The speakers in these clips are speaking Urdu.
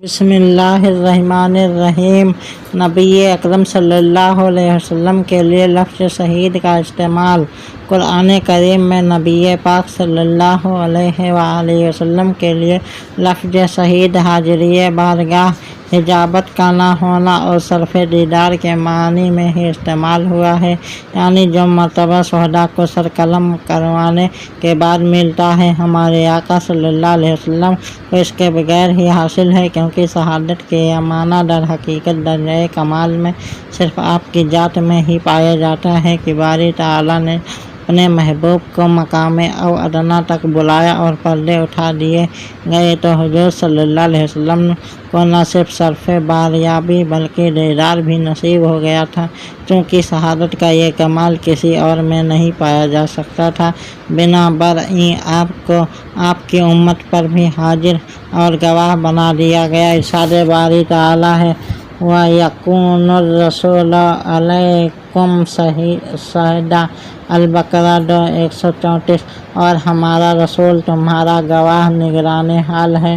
بسم اللہ الرحمن الرحیم۔ نبی اکرم صلی اللہ علیہ وسلم کے لیے لفظ شہید کا استعمال۔ قرآن کریم میں نبی پاک صلی اللہ علیہ وآلہ وسلم کے لیے لفظ شہید حاضری بارگاہ، حجابت کا نہ ہونا اور صرف دیدار کے معنی میں ہی استعمال ہوا ہے، یعنی جو مرتبہ شہداء کو سر قلم کروانے کے بعد ملتا ہے، ہمارے آقا صلی اللہ علیہ وسلم کو اس کے بغیر ہی حاصل ہے، کیونکہ شہادت کے یہ معنی در حقیقت درجۂ کمال میں صرف آپ کی ذات میں ہی پایا جاتا ہے کہ باری تعالیٰ نے اپنے محبوب کو مقام او ادنا تک بلایا اور پردے اٹھا دیے گئے تو حضور صلی اللہ علیہ وسلم کو نہ صرف شرف باریابی بلکہ دیدار بھی نصیب ہو گیا تھا، چونکہ شہادت کا یہ کمال کسی اور میں نہیں پایا جا سکتا تھا۔ بنابراین آپ کو آپ کی امت پر بھی حاضر اور گواہ بنا دیا گیا۔ ارشاد باری تعالیٰ ہے وَيَكُونُ الرَّسُولُ عَلَيْكُمْ شَهِيدًا، البقرہ 134۔ اور ہمارا رسول تمہارا گواہ نگران حال ہے۔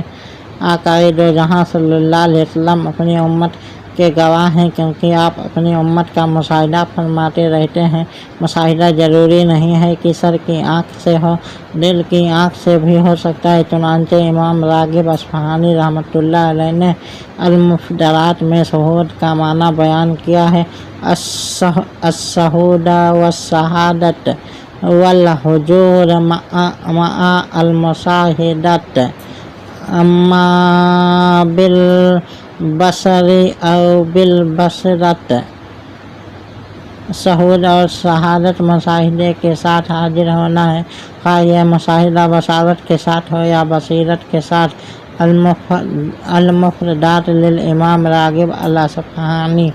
آقائے دو جہاں صلی اللہ علیہ وسلم اپنی امت کے گواہ ہیں، کیونکہ آپ اپنی امت کا مشاہدہ فرماتے رہتے ہیں۔ مشاہدہ ضروری نہیں ہے کہ سر کی آنکھ سے ہو، دل کی آنکھ سے بھی ہو سکتا ہے، چنانچہ امام راغب اصفہانی رحمۃ اللہ علیہ نے المفردات میں شہود کا معنی بیان کیا ہے: الشہود والشہادۃ والحضور مع المشاہدۃ، اما بالبصر او بالبصرۃ۔ شہود اور شہادت مشاہدے کے ساتھ حاضر ہونا ہے، خواہ یہ مشاہدہ بصارت کے ساتھ ہو یا بصیرت کے ساتھ۔ المفردات للامام راغب الاصفہانی۔